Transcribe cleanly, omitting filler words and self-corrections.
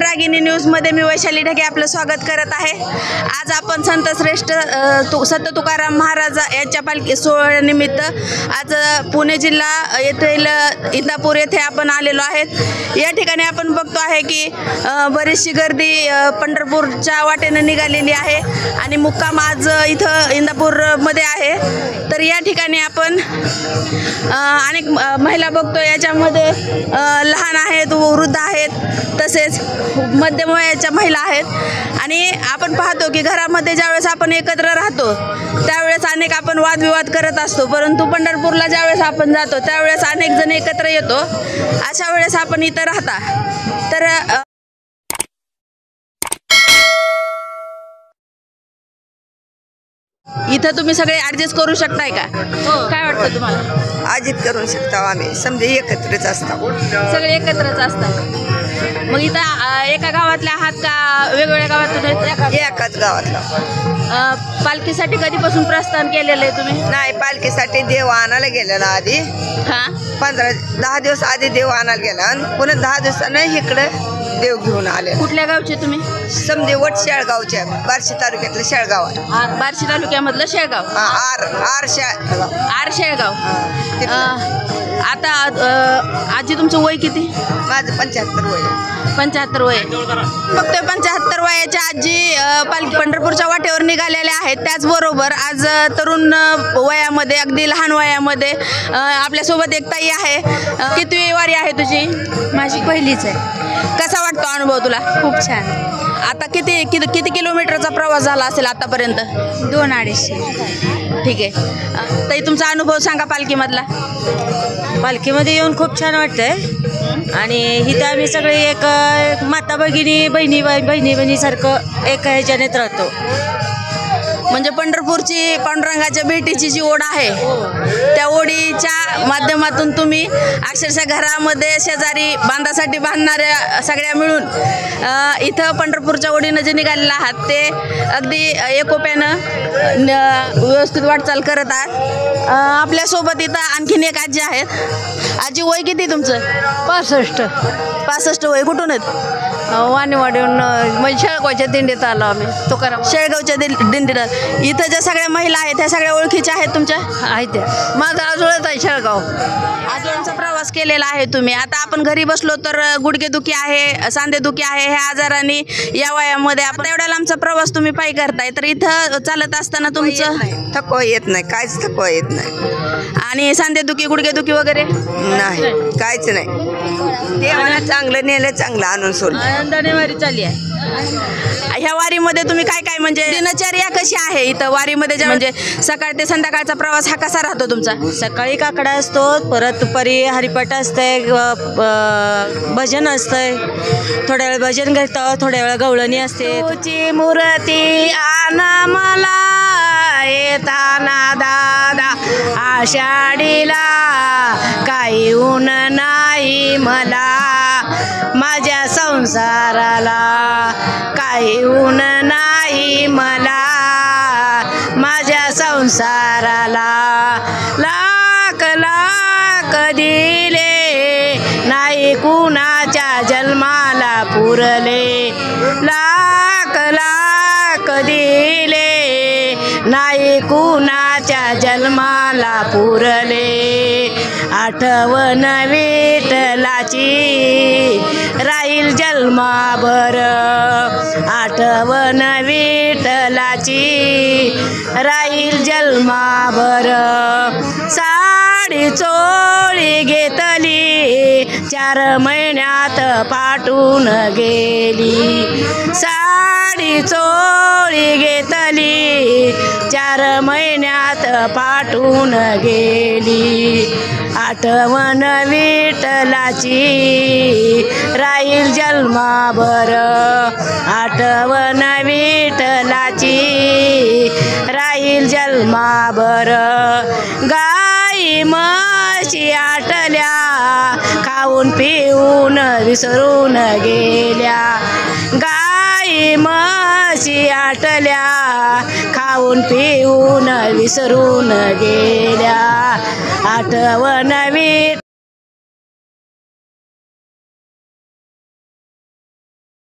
नवीन रागिनी न्यूजमध्ये मी वैशाली ढगे आपलं स्वागत करत आहे। आज आपण संत श्रेष्ठ संत तुकाराम महाराज यांच्या पालखी सोहळ्यानिमित्त आज पुणे जिल्हा येथील इंदापूर येथे आपण आलेलो आहेत। या ठिकाणी आपण बघतो आहे की बरीचशी गर्दी पंढरपूरच्या वाटेने निघालेली आहे आणि मुक्काम आज इथं इंदापूरमध्ये आहे। तर या ठिकाणी आपण अनेक महिला बघतो, याच्यामध्ये लहान आहेत, वृद्ध आहेत, तसेच मध्यम वयाच्या महिला आहेत। आणि आपण पाहतो की घरामध्ये ज्यावेळेस आपण एकत्र राहतो त्यावेळेस अनेक आपण वादविवाद करत असतो, परंतु पंढरपूरला ज्यावेळेस आपण जातो त्यावेळेस अनेक जण एकत्र येतो। अशा वेळेस आपण इथं राहता तर इथं तुम्ही सगळे ॲडजस्ट करू शकताय का? हो, काय वाटतं तुम्हाला? ॲडजस्ट करू शकता आम्ही, समजे एकत्रच असतो, सगळे एकत्रच असतात। मग इथं एका गावातल्या आहात का वेगवेगळ्या गावातून? एकाच गावातला। पालखीसाठी कधीपासून प्रस्थान केलेलं आहे तुम्ही? नाही, पालखीसाठी देव आणायला गेलेला आधी। हां, 10 दिवस आधी देव आणायला गेला आणि पुन्हा 10 दिवसानं इकडे देव घेऊन आले। कुठल्या गावचे तुम्ही? समजे वट शेळगावच्या, बार्शी तालुक्यातलं शेळगाव आहे। बार्शी तालुक्यामधलं शेळगाव? आर शेळगाव। आता आजी तुमचं वय किती? माझं 75 वय। 75 वय। बघतोय 75 वयाच्या आजी पालखी पंढरपूरच्या वाटेवर निघालेल्या आहेत। त्याचबरोबर आज तरुण वयामध्ये, अगदी लहान वयामध्ये आपल्यासोबत एक ताई आहे। किती वारी आहे तुझी? माझी पहिलीच आहे। कसा वाटतो अनुभव तुला? खूप छान। आता किती किलोमीटरचा प्रवास झाला असेल आतापर्यंत? 2-250। ठीक आहे ताई, तुमचा अनुभव सांगा पालखीमधला। पालखीमध्ये येऊन खूप छान वाटतंय आणि इथं आम्ही सगळे एक माता भगिनी, बहिणीसारखं एक ह्याच्यानेच राहतो। म्हणजे पंढरपूरची पांडुरंगाच्या भेटीची जी ओढ आहे त्या ओढीच्या माध्यमातून तुम्ही अक्षरशः घरामध्ये शेजारी बांधासाठी बांधणाऱ्या सगळ्या मिळून इथं पंढरपूरच्या ओढीनं जे निघालेलं आहात ते अगदी एकोप्यानं व्यवस्थित वाटचाल करत आहात। आपल्यासोबत इथं आणखीन एक आजी आहेत। आजी, वय किती तुमचं? 65 वय। कुठून आहेत? वाणीवाडीहून, म्हणजे शेळगावच्या दिंडीत आलो आम्ही, तुकाराम शेळगावच्या दिंडीत। इथं ज्या सगळ्या महिला आहेत त्या सगळ्या ओळखीच्या आहेत तुमच्या? आहेत त्या। माझा आजोळच आहे शेळगाव। आजोळचा प्रवास केलेला आहे तुम्ही। आता आपण घरी बसलो तर गुडघेदुखी आहे, सांधेदुखी आहे, ह्या आजारांनी या वयामध्ये आपण एवढ्या लांबचा प्रवास तुम्ही पायी करताय, तर इथं चालत असताना तुमचं थकवा येत नाही, काहीच थकवा येत नाही। आणि सांधेदुखी, गुडघेदुखी वगैरे नाही, काहीच नाही। देवानं चांगलं नेलं, चांगलं आणून सोडलं। आनंदाने वारी चालली आहे। ह्या वारीमध्ये तुम्ही काय काय, म्हणजे दिनचर्या कशी आहे इथं वारीमध्ये? म्हणजे सकाळ ते संध्याकाळचा प्रवास हा कसा राहतो तुमचा? सकाळी काकडा असतो, परत दुपारी हरिपाठ असतंय, भजन असतंय, थोड्या वेळ भजन घेतो, थोड्या वेळ गवळणी असते। तुझी मूर्ती आना मला येताना दादा, आषाढीला काही ऊन नाही मला, माझ्या संसाराला काही ऊन नाही मला, माझ्या संसाराला लाख लाख दिले नाही कुणाच्या जन्माला पुरले, लाख लाख दिले नाही कुणाच्या जन्माला पुरले, आठवण विठ्ठलाची राहील जन्माभर, आठवण विठ्ठलाची राहील जन्माभर, साडी चोळी घेतली 4 महिन्यात पाठून गेली, साडी चोळी घेतली 4 महिन्यात पाठून गेली, आठवण विठ्ठलाची राहील जन्माभर, आठवण विठ्ठलाची राहील जन्माभर, गाई म्हशी आटल्या खाऊन पिऊन विसरून गेल्या, गाई म्हशी आटल्या खाऊन पिऊन विसरून गेल्या, आठवण